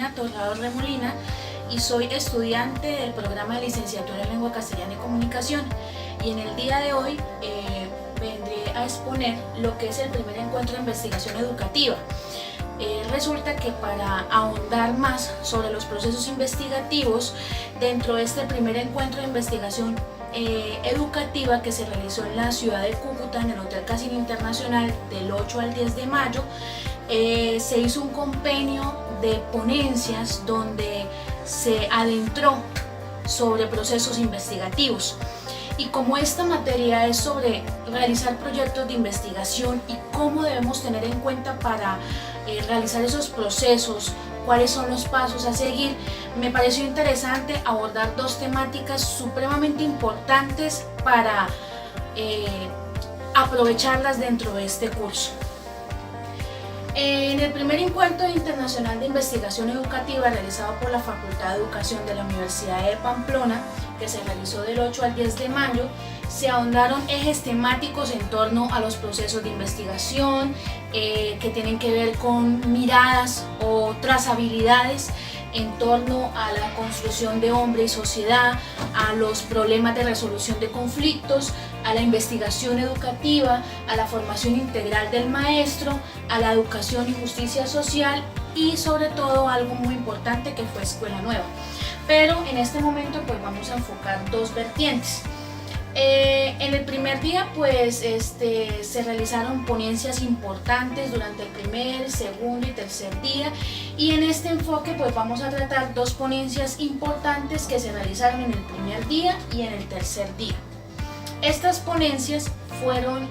Carolina Torrado Remolina y soy estudiante del programa de licenciatura en Lengua Castellana y Comunicación, y en el día de hoy vendré a exponer lo que es el primer encuentro de investigación educativa. Resulta que para ahondar más sobre los procesos investigativos dentro de este primer encuentro de investigación educativa que se realizó en la ciudad de Cúcuta, en el Hotel Casino Internacional, del 8 al 10 de mayo, se hizo un compendio de ponencias donde se adentró sobre procesos investigativos. Y como esta materia es sobre realizar proyectos de investigación y cómo debemos tener en cuenta para realizar esos procesos, cuáles son los pasos a seguir, me pareció interesante abordar dos temáticas supremamente importantes para aprovecharlas dentro de este curso. En el primer encuentro internacional de investigación educativa realizado por la Facultad de Educación de la Universidad de Pamplona, que se realizó del 8 al 10 de mayo, se ahondaron ejes temáticos en torno a los procesos de investigación que tienen que ver con miradas o trazabilidades en torno a la construcción de hombre y sociedad, a los problemas de resolución de conflictos, a la investigación educativa, a la formación integral del maestro, a la educación y justicia social y sobre todo algo muy importante que fue Escuela Nueva. Pero en este momento pues vamos a enfocar dos vertientes. En el primer día pues se realizaron ponencias importantes durante el primer, segundo y tercer día, y en este enfoque pues vamos a tratar dos ponencias importantes que se realizaron en el primer día y en el tercer día. Estas ponencias fueron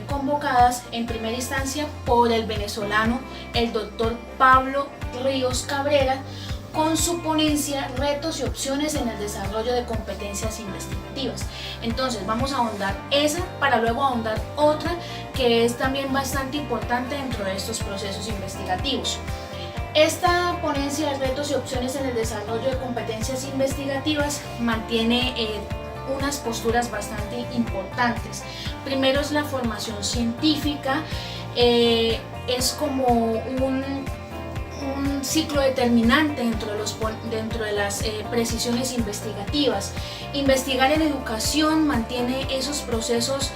convocadas en primera instancia por el venezolano, el doctor Pablo Ríos Cabrera, con su ponencia Retos y opciones en el desarrollo de competencias investigativas. Entonces vamos a ahondar esa para luego ahondar otra que es también bastante importante dentro de estos procesos investigativos. Esta ponencia de Retos y opciones en el desarrollo de competencias investigativas mantiene unas posturas bastante importantes. Primero es la formación científica, es como un ciclo determinante dentro de las precisiones investigativas. Investigar en educación mantiene esos procesos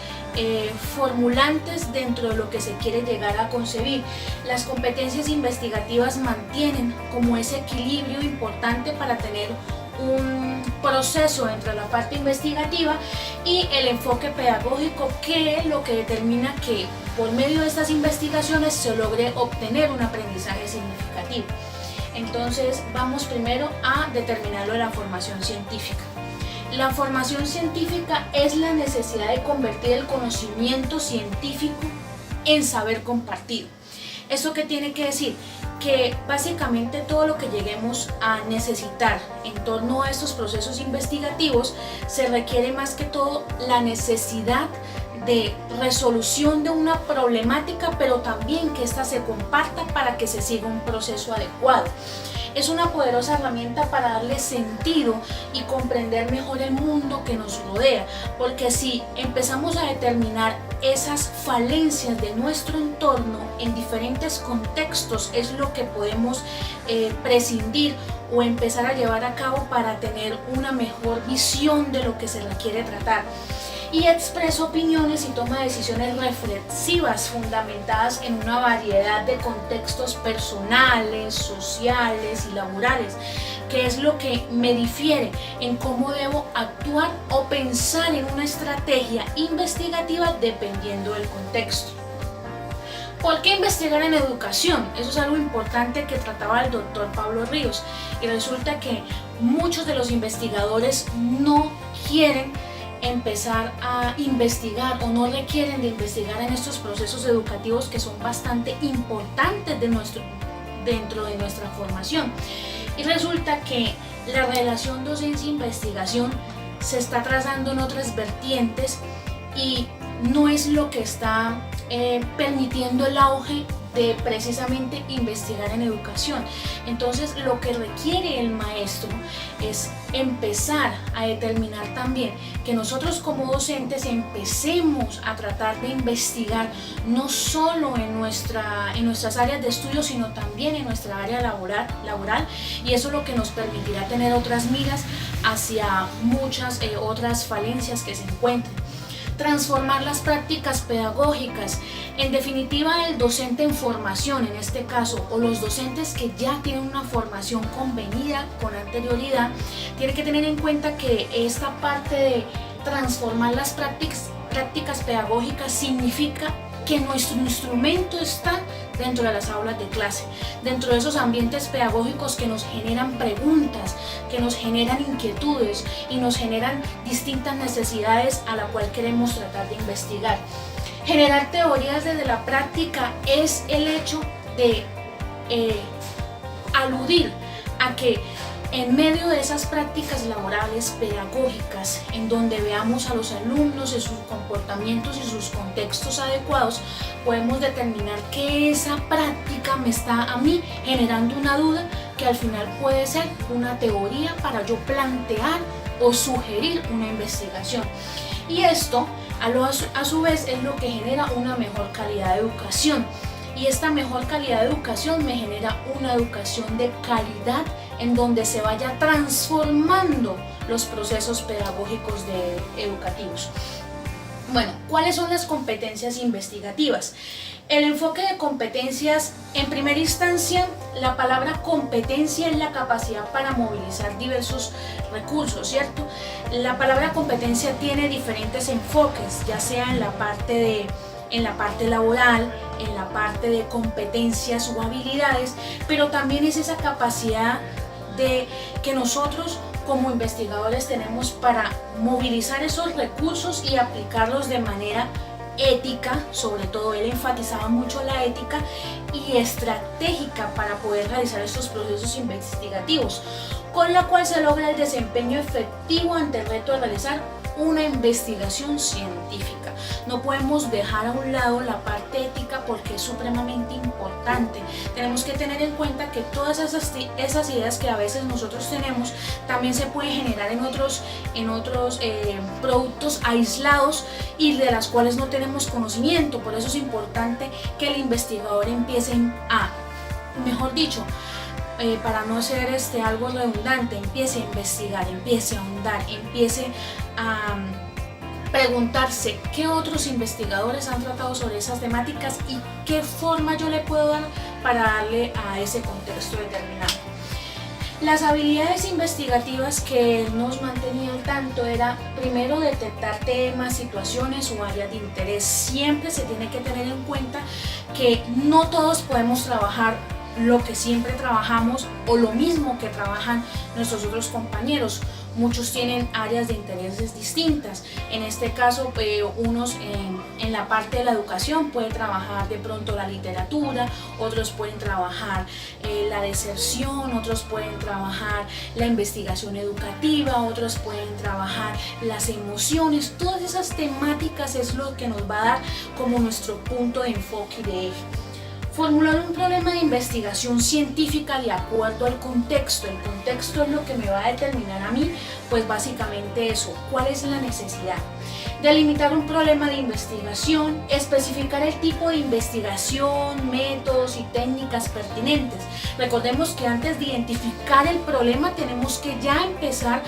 formulantes dentro de lo que se quiere llegar a concebir. Las competencias investigativas mantienen como ese equilibrio importante para tener un proceso entre la parte investigativa y el enfoque pedagógico, que es lo que determina que por medio de estas investigaciones se logre obtener un aprendizaje significativo. Entonces vamos primero a determinarlo de la formación científica. La formación científica es la necesidad de convertir el conocimiento científico en saber compartido. ¿Esto qué tiene que decir? Que básicamente todo lo que lleguemos a necesitar en torno a estos procesos investigativos se requiere más que todo la necesidad de resolución de una problemática, pero también que ésta se comparta para que se siga un proceso adecuado. Es una poderosa herramienta para darle sentido y comprender mejor el mundo que nos rodea, porque si empezamos a determinar esas falencias de nuestro entorno en diferentes contextos, es lo que podemos prescindir o empezar a llevar a cabo para tener una mejor visión de lo que se requiere tratar. Y expreso opiniones y toma decisiones reflexivas fundamentadas en una variedad de contextos personales, sociales y laborales, que es lo que me difiere en cómo debo actuar o pensar en una estrategia investigativa dependiendo del contexto. ¿Por qué investigar en educación? Eso es algo importante que trataba el doctor Pablo Ríos, y resulta que muchos de los investigadores no quieren empezar a investigar o no requieren de investigar en estos procesos educativos que son bastante importantes dentro de nuestra formación. Y resulta que la relación docencia-investigación se está trazando en otras vertientes y no es lo que está permitiendo el auge de precisamente investigar en educación. Entonces lo que requiere el maestro es empezar a determinar también que nosotros como docentes empecemos a tratar de investigar no solo en nuestras áreas de estudio, sino también en nuestra área laboral, y eso es lo que nos permitirá tener otras miras hacia muchas otras falencias que se encuentren. Transformar las prácticas pedagógicas. En definitiva, el docente en formación, en este caso, o los docentes que ya tienen una formación convenida con anterioridad, tienen que tener en cuenta que esta parte de transformar las prácticas pedagógicas significa que nuestro instrumento está dentro de las aulas de clase, dentro de esos ambientes pedagógicos que nos generan preguntas, que nos generan inquietudes y nos generan distintas necesidades a la cual queremos tratar de investigar. Generar teorías desde la práctica es el hecho de aludir a que en medio de esas prácticas laborales pedagógicas, en donde veamos a los alumnos y sus comportamientos y sus contextos adecuados, podemos determinar que esa práctica me está a mí generando una duda que al final puede ser una teoría para yo plantear o sugerir una investigación. Y esto, a su vez, es lo que genera una mejor calidad de educación. Y esta mejor calidad de educación me genera una educación de calidad en donde se vaya transformando los procesos pedagógicos educativos. Bueno, ¿cuáles son las competencias investigativas? El enfoque de competencias, en primera instancia, la palabra competencia es la capacidad para movilizar diversos recursos, ¿cierto? La palabra competencia tiene diferentes enfoques, ya sea en la parte laboral, en la parte de competencias o habilidades, pero también es esa capacidad de que nosotros como investigadores tenemos para movilizar esos recursos y aplicarlos de manera ética, sobre todo él enfatizaba mucho la ética, y estratégica para poder realizar estos procesos investigativos, con la cual se logra el desempeño efectivo ante el reto de realizar una investigación científica. No podemos dejar a un lado la parte ética porque es supremamente importante. Tenemos que tener en cuenta que todas esas ideas que a veces nosotros tenemos también se pueden generar en otros productos aislados y de las cuales no tenemos conocimiento. Por eso es importante que el investigador empiece mejor dicho, para no ser algo redundante, empiece a investigar, empiece a ahondar, empiece a preguntarse qué otros investigadores han tratado sobre esas temáticas y qué forma yo le puedo dar para darle a ese contexto determinado. Las habilidades investigativas que nos mantenían al tanto era primero detectar temas, situaciones o áreas de interés. Siempre se tiene que tener en cuenta que no todos podemos trabajar lo que siempre trabajamos o lo mismo que trabajan nuestros otros compañeros. Muchos tienen áreas de intereses distintas. En este caso, unos en la parte de la educación pueden trabajar de pronto la literatura, otros pueden trabajar la deserción, otros pueden trabajar la investigación educativa, otros pueden trabajar las emociones. Todas esas temáticas es lo que nos va a dar como nuestro punto de enfoque y de eje. Formular un problema de investigación científica de acuerdo al contexto. El contexto es lo que me va a determinar a mí, pues básicamente eso, cuál es la necesidad. Delimitar un problema de investigación, especificar el tipo de investigación, métodos y técnicas pertinentes. Recordemos que antes de identificar el problema tenemos que ya empezar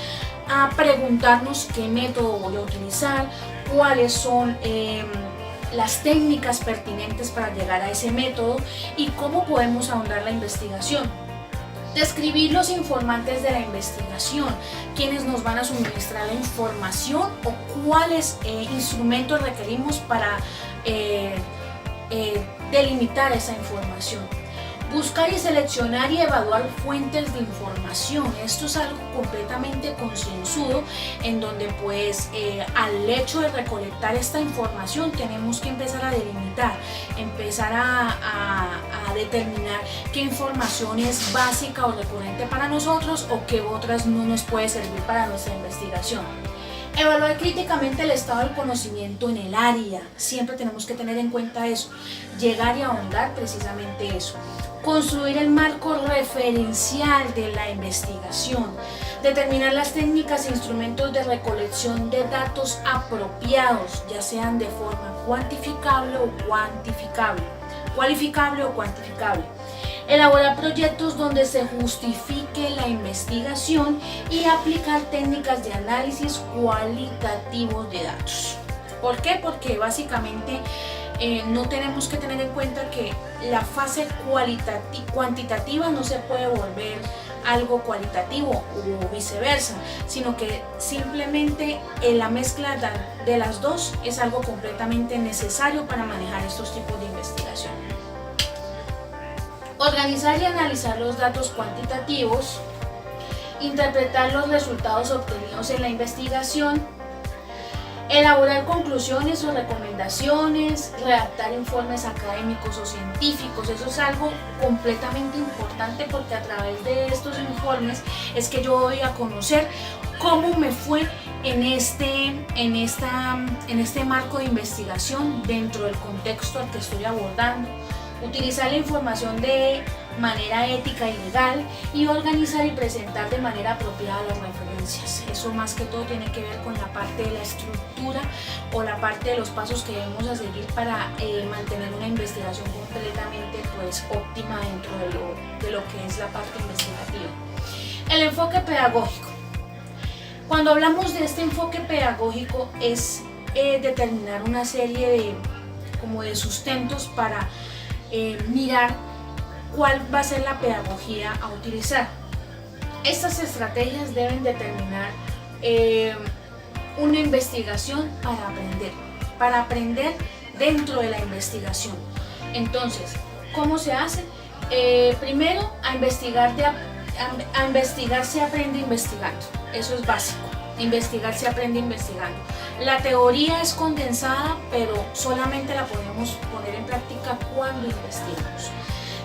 a preguntarnos qué método voy a utilizar, cuáles son las técnicas pertinentes para llegar a ese método y cómo podemos ahondar la investigación. Describir los informantes de la investigación, quienes nos van a suministrar la información o cuáles instrumentos requerimos para delimitar esa información. Buscar y seleccionar y evaluar fuentes de información. Esto es algo completamente concienzudo, en donde pues al hecho de recolectar esta información tenemos que empezar a delimitar, empezar a determinar qué información es básica o recurrente para nosotros o qué otras no nos puede servir para nuestra investigación. Evaluar críticamente el estado del conocimiento en el área, siempre tenemos que tener en cuenta eso, llegar y ahondar precisamente eso. Construir el marco referencial de la investigación, determinar las técnicas e instrumentos de recolección de datos apropiados, ya sean de forma cuantificable o cuantificable, cualificable o cuantificable. Elaborar proyectos donde se justifique la investigación y aplicar técnicas de análisis cualitativos de datos. ¿Por qué? Porque básicamente no tenemos que tener en cuenta que la fase cuantitativa no se puede volver algo cualitativo o viceversa, sino que simplemente la mezcla de las dos es algo completamente necesario para manejar estos tipos de investigación. Organizar y analizar los datos cuantitativos, interpretar los resultados obtenidos en la investigación, elaborar conclusiones o recomendaciones, redactar informes académicos o científicos. Eso es algo completamente importante porque a través de estos informes es que yo doy a conocer cómo me fue en este marco de investigación dentro del contexto al que estoy abordando. Utilizar la información de manera ética y legal y organizar y presentar de manera apropiada las referencias. Eso más que todo tiene que ver con la parte de la estructura o la parte de los pasos que debemos a seguir para mantener una investigación completamente óptima dentro de lo que es la parte investigativa. El enfoque pedagógico. Cuando hablamos de este enfoque pedagógico es determinar una serie de sustentos para mirar cuál va a ser la pedagogía a utilizar. Estas estrategias deben determinar una investigación para aprender dentro de la investigación. Entonces, ¿cómo se hace? Primero, a investigar se aprende investigando, eso es básico. Investigar se aprende investigando. La teoría es condensada, pero solamente la podemos poner en práctica cuando investigamos.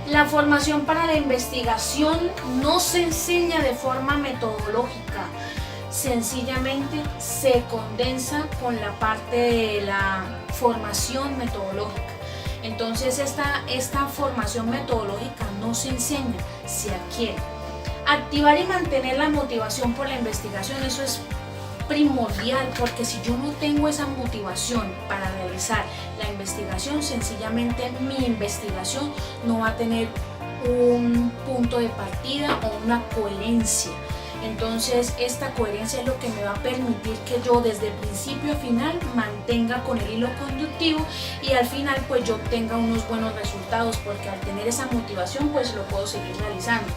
La formación para la investigación no se enseña de forma metodológica, sencillamente se condensa con la parte de la formación metodológica. Entonces esta formación metodológica no se enseña, se adquiere. Activar y mantener la motivación por la investigación, eso es primordial, porque si yo no tengo esa motivación para realizar la investigación, sencillamente mi investigación no va a tener un punto de partida o una coherencia. Entonces esta coherencia es lo que me va a permitir que yo desde principio a final mantenga con el hilo conductivo y al final pues yo obtenga unos buenos resultados, porque al tener esa motivación pues lo puedo seguir realizando.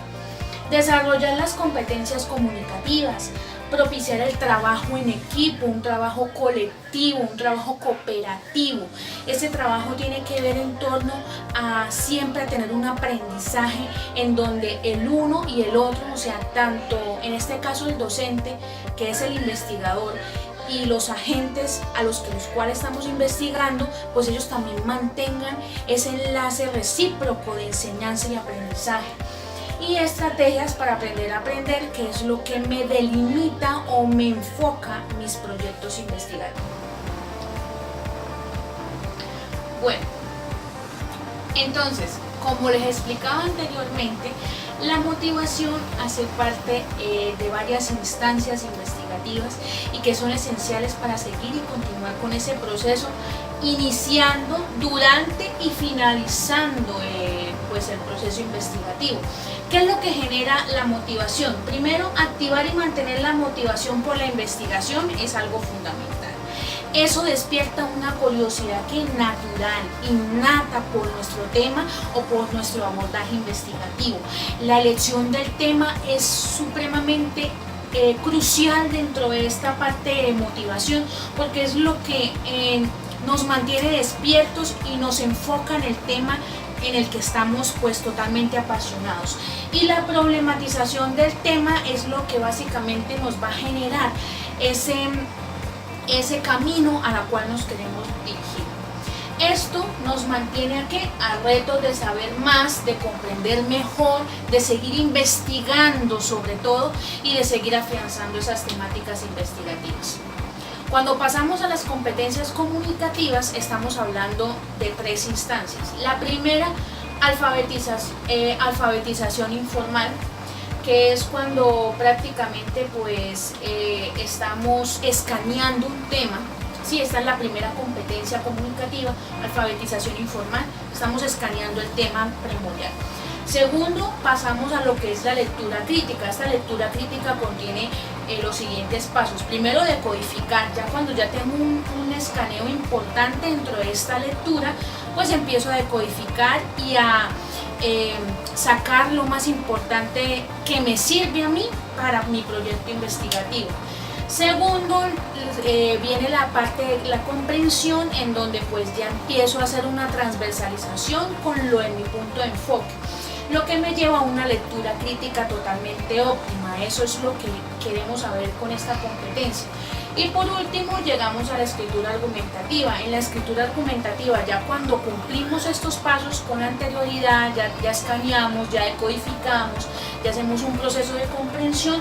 Desarrollar las competencias comunicativas, propiciar el trabajo en equipo, un trabajo colectivo, un trabajo cooperativo. Ese trabajo tiene que ver en torno a siempre a tener un aprendizaje en donde el uno y el otro, o sea, tanto en este caso el docente, que es el investigador, y los agentes a los cuales estamos investigando, pues ellos también mantengan ese enlace recíproco de enseñanza y aprendizaje. Y estrategias para aprender a aprender, que es lo que me delimita o me enfoca mis proyectos investigativos. Bueno, entonces, como les explicaba anteriormente, la motivación hace parte de varias instancias investigativas y que son esenciales para seguir y continuar con ese proceso, iniciando, durante y finalizando pues el proceso investigativo. ¿Qué es lo que genera la motivación? Primero, activar y mantener la motivación por la investigación es algo fundamental. Eso despierta una curiosidad que es natural, innata por nuestro tema o por nuestro abordaje investigativo. La elección del tema es supremamente crucial dentro de esta parte de motivación, porque es lo que nos mantiene despiertos y nos enfoca en el tema en el que estamos pues totalmente apasionados. Y la problematización del tema es lo que básicamente nos va a generar ese camino a la cual nos queremos dirigir. Esto nos mantiene a retos de saber más, de comprender mejor, de seguir investigando sobre todo y de seguir afianzando esas temáticas investigativas. Cuando pasamos a las competencias comunicativas, estamos hablando de 3 instancias. La primera, alfabetización informal, que es cuando prácticamente pues estamos escaneando un tema. Sí, esta es la primera competencia comunicativa, alfabetización informal, estamos escaneando el tema primordial. Segundo, pasamos a lo que es la lectura crítica. Esta lectura crítica contiene los siguientes pasos. Primero, decodificar. Ya cuando ya tengo un escaneo importante dentro de esta lectura, pues empiezo a decodificar y a sacar lo más importante que me sirve a mí para mi proyecto investigativo. Segundo, viene la parte de la comprensión, en donde pues ya empiezo a hacer una transversalización con lo de mi punto de enfoque, lo que me lleva a una lectura crítica totalmente óptima. Eso es lo que queremos saber con esta competencia. Y por último, llegamos a la escritura argumentativa. En la escritura argumentativa, ya cuando cumplimos estos pasos con anterioridad, ya escaneamos, ya decodificamos, ya hacemos un proceso de comprensión,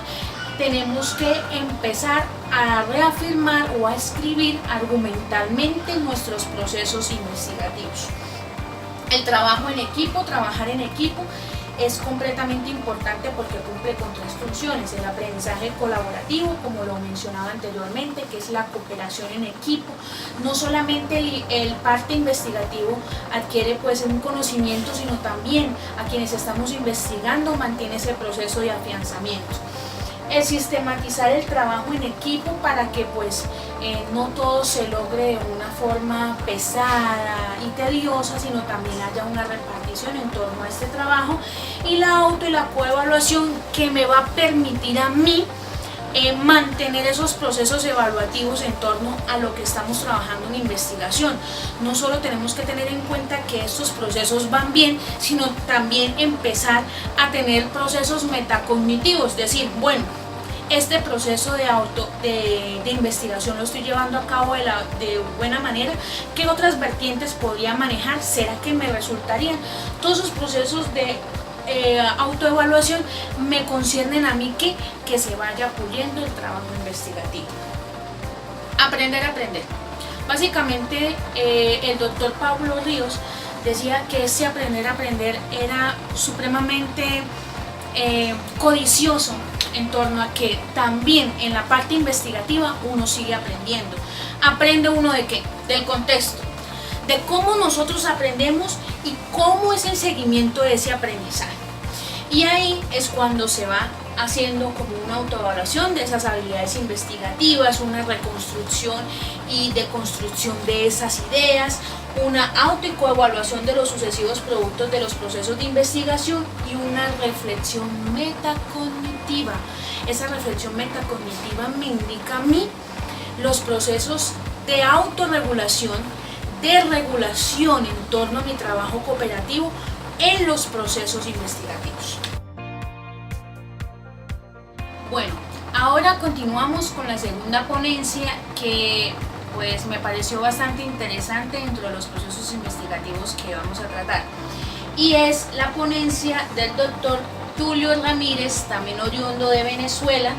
tenemos que empezar a reafirmar o a escribir argumentalmente nuestros procesos investigativos. El trabajo en equipo, trabajar en equipo es completamente importante porque cumple con 3 funciones: el aprendizaje colaborativo, como lo mencionaba anteriormente, que es la cooperación en equipo. No solamente el parte investigativo adquiere pues un conocimiento, sino también a quienes estamos investigando mantiene ese proceso de afianzamiento. El sistematizar el trabajo en equipo para que pues no todo se logre de una forma pesada y tediosa, sino también haya una repartición en torno a este trabajo. Y la auto y la coevaluación, que me va a permitir a mí mantener esos procesos evaluativos en torno a lo que estamos trabajando en investigación. No solo tenemos que tener en cuenta que estos procesos van bien, sino también empezar a tener procesos metacognitivos, es decir, bueno, este proceso de investigación lo estoy llevando a cabo de buena manera. ¿Qué otras vertientes podría manejar? ¿Será que me resultarían? Todos esos procesos de autoevaluación me conciernen a mí que se vaya puliendo el trabajo investigativo. Aprender a aprender. Básicamente el doctor Pablo Ríos decía que ese aprender a aprender era supremamente codicioso en torno a que también en la parte investigativa uno sigue aprendiendo. ¿Aprende uno de qué? Del contexto, de cómo nosotros aprendemos y cómo es el seguimiento de ese aprendizaje. Y ahí es cuando se va haciendo como una autoevaluación de esas habilidades investigativas, una reconstrucción y deconstrucción de esas ideas, una auto y coevaluación de los sucesivos productos de los procesos de investigación y una reflexión metacognitiva. Esa reflexión metacognitiva me indica a mí los procesos de autorregulación, de regulación en torno a mi trabajo cooperativo en los procesos investigativos. Bueno, ahora continuamos con la segunda ponencia, que pues me pareció bastante interesante dentro de los procesos investigativos que vamos a tratar, y es la ponencia del doctor Tulio Ramírez, también oriundo de Venezuela.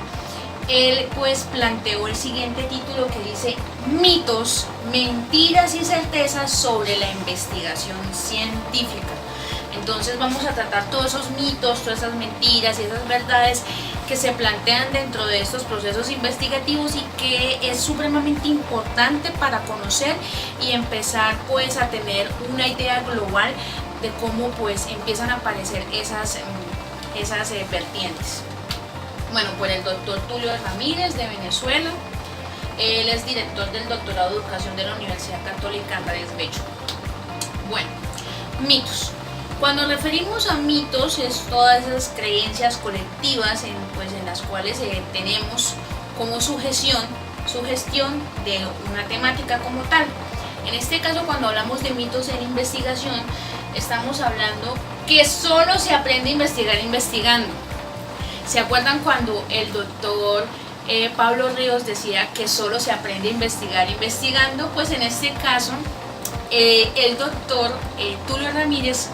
Él pues planteó el siguiente título que dice: mitos, mentiras y certezas sobre la investigación científica. Entonces vamos a tratar todos esos mitos, todas esas mentiras y esas verdades que se plantean dentro de estos procesos investigativos y que es supremamente importante para conocer y empezar pues a tener una idea global de cómo pues empiezan a aparecer esas vertientes. Bueno, pues el doctor Tulio Ramírez de Venezuela, él es director del doctorado de educación de la Universidad Católica Andrés Bello. Bueno, mitos. Cuando referimos a mitos es todas esas creencias colectivas en las cuales tenemos como sugestión de una temática como tal. En este caso, cuando hablamos de mitos en investigación, estamos hablando que solo se aprende a investigar investigando. ¿Se acuerdan cuando el doctor Pablo Ríos decía que solo se aprende a investigar investigando? Pues en este caso el doctor Tulio Ramírez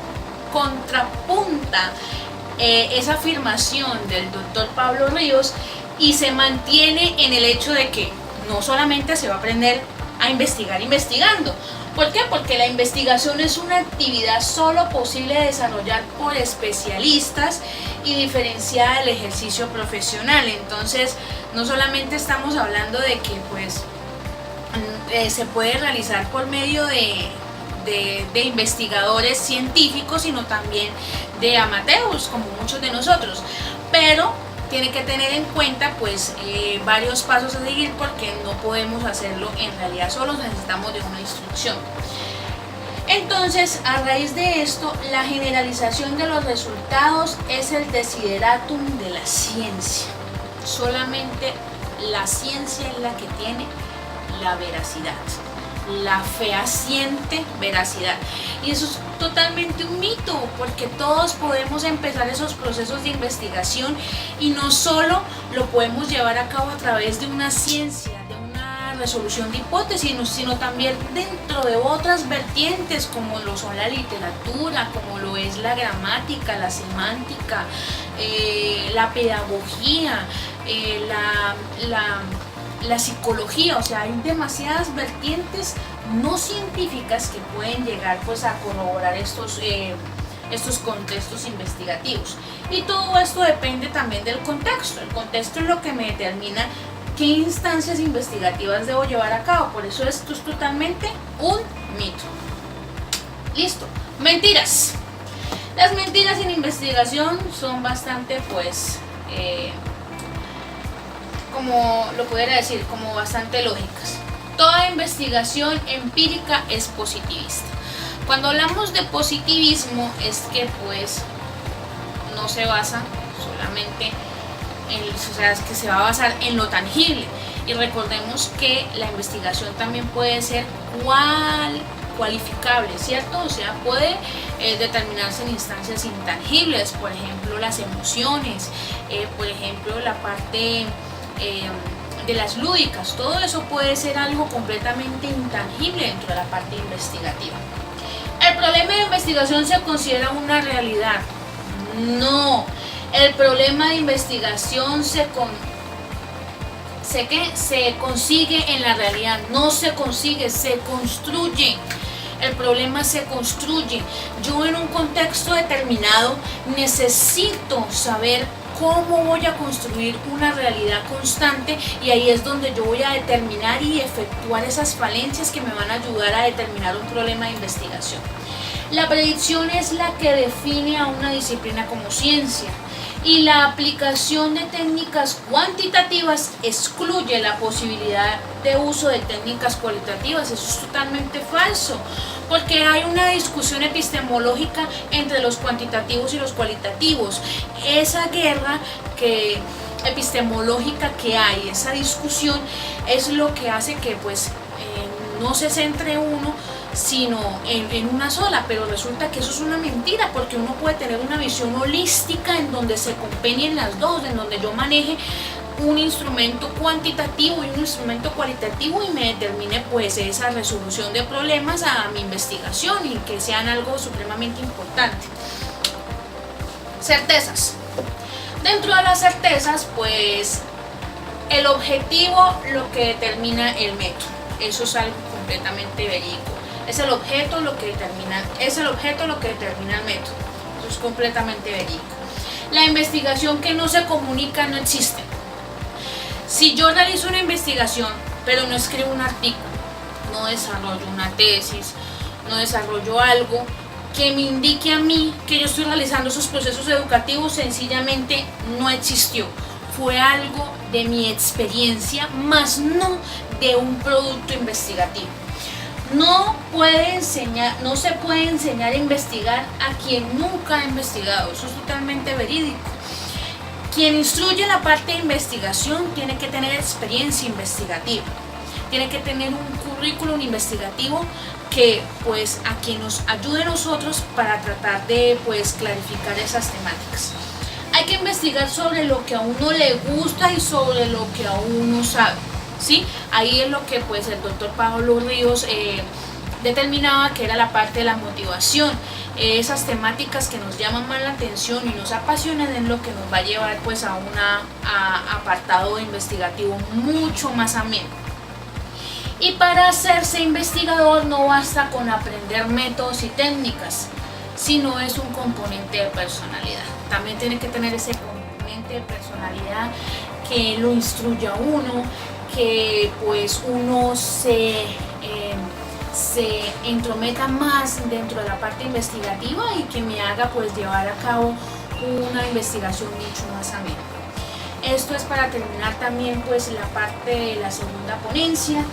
contrapunta esa afirmación del doctor Pablo Ríos y se mantiene en el hecho de que no solamente se va a aprender a investigar investigando. ¿Por qué? Porque la investigación es una actividad solo posible de desarrollar por especialistas y diferenciada del ejercicio profesional. Entonces, no solamente estamos hablando de que pues se puede realizar por medio de investigadores científicos, sino también de amateurs, como muchos de nosotros. Pero tiene que tener en cuenta pues varios pasos a seguir, porque no podemos hacerlo en realidad solos, necesitamos de una instrucción. Entonces, a raíz de esto, la generalización de los resultados es el desideratum de la ciencia. Solamente la ciencia es la que tiene la veracidad, la fehaciente veracidad. Y eso es totalmente un mito, porque todos podemos empezar esos procesos de investigación y no solo lo podemos llevar a cabo a través de una ciencia, de una resolución de hipótesis, sino también dentro de otras vertientes como lo son la literatura, como lo es la gramática, la semántica, la pedagogía, la psicología. O sea, hay demasiadas vertientes no científicas que pueden llegar pues a corroborar estos contextos investigativos, y todo esto depende también del contexto. El contexto es lo que me determina qué instancias investigativas debo llevar a cabo. Por eso esto es totalmente un mito. Listo. Mentiras. Las mentiras en investigación son bastante pues como lo pudiera decir, como bastante lógicas. Toda investigación empírica es positivista. Cuando hablamos de positivismo es que pues no se basa solamente o sea, es que se va a basar en lo tangible. Y recordemos que la investigación también puede ser cualificable, ¿cierto? O sea, puede determinarse en instancias intangibles, por ejemplo, las emociones, por ejemplo, la parte de las lúdicas. Todo eso puede ser algo completamente intangible dentro de la parte investigativa. ¿El problema de investigación se considera una realidad? No. El problema de investigación se consigue en la realidad, no se consigue, se construye. El problema se construye. Yo en un contexto determinado necesito saber cómo voy a construir una realidad constante, y ahí es donde yo voy a determinar y efectuar esas falencias que me van a ayudar a determinar un problema de investigación. La predicción es la que define a una disciplina como ciencia, y la aplicación de técnicas cuantitativas excluye la posibilidad de uso de técnicas cualitativas. Eso es totalmente falso, porque hay una discusión epistemológica entre los cuantitativos y los cualitativos. Esa guerra epistemológica que hay, esa discusión, es lo que hace que pues no se centre uno sino en una sola. Pero resulta que eso es una mentira, porque uno puede tener una visión holística en donde se compenien las dos, en donde yo maneje un instrumento cuantitativo y un instrumento cualitativo y me determine pues esa resolución de problemas a mi investigación, y que sean algo supremamente importante. Certezas. Dentro de las certezas pues el objetivo lo que determina el método. Eso es algo completamente verídico. Es el objeto lo que determina el método. Eso es completamente verídico. La investigación que no se comunica no existe. Si yo realizo una investigación, pero no escribo un artículo, no desarrollo una tesis, no desarrollo algo que me indique a mí que yo estoy realizando esos procesos educativos, sencillamente no existió. Fue algo de mi experiencia, más no de un producto investigativo. No se puede enseñar a investigar a quien nunca ha investigado. Eso es totalmente verídico. Quien instruye la parte de investigación tiene que tener experiencia investigativa, tiene que tener un currículum investigativo que pues a quien nos ayude a nosotros para tratar de pues clarificar esas temáticas. Hay que investigar sobre lo que a uno le gusta y sobre lo que a uno sabe, ¿sí? Ahí es lo que pues el doctor Pablo Ríos determinaba que era la parte de la motivación. Esas temáticas que nos llaman más la atención y nos apasionan es lo que nos va a llevar pues a un apartado investigativo mucho más ameno. Y para hacerse investigador no basta con aprender métodos y técnicas, sino es un componente de personalidad. También tiene que tener ese componente de personalidad que lo instruya a uno, que pues uno se entrometa más dentro de la parte investigativa y que me haga pues llevar a cabo una investigación mucho más amena. Esto es para terminar también pues la parte de la segunda ponencia.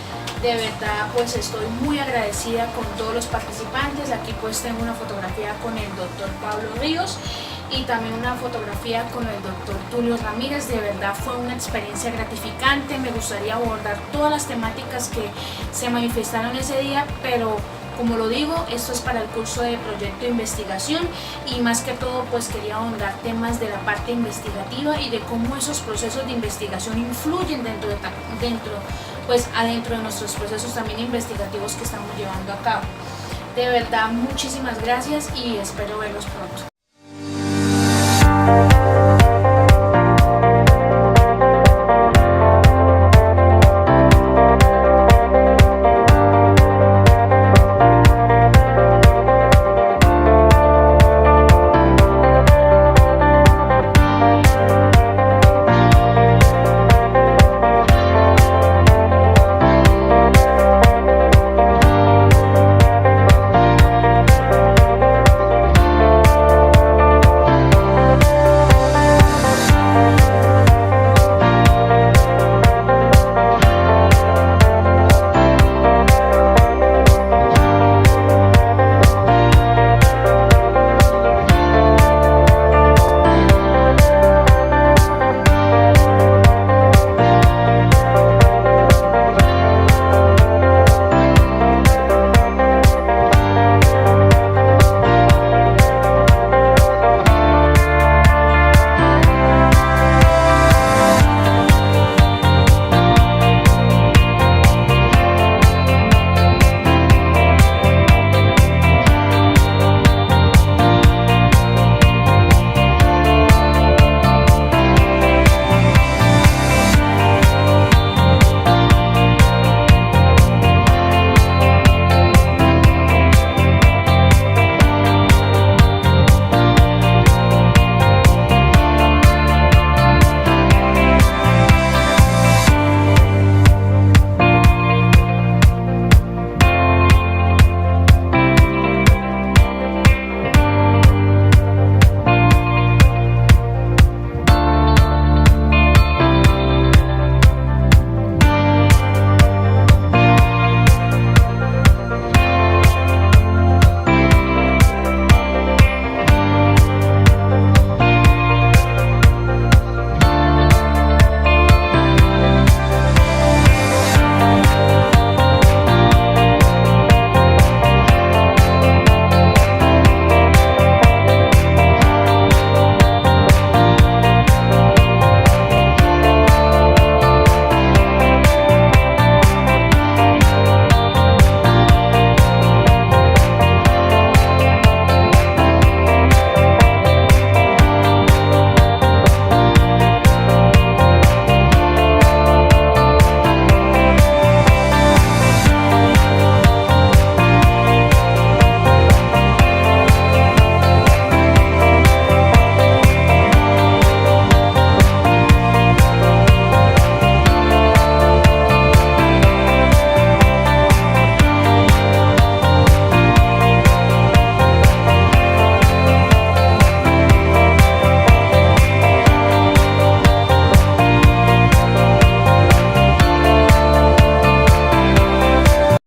De verdad pues estoy muy agradecida con todos los participantes. Aquí pues tengo una fotografía con el doctor Pablo Ríos y también una fotografía con el doctor Tulio Ramírez. De verdad fue una experiencia gratificante. Me gustaría abordar todas las temáticas que se manifestaron ese día, pero como lo digo, esto es para el curso de proyecto de investigación y más que todo pues quería ahondar temas de la parte investigativa y de cómo esos procesos de investigación influyen adentro de nuestros procesos también investigativos que estamos llevando a cabo. De verdad, muchísimas gracias y espero verlos pronto.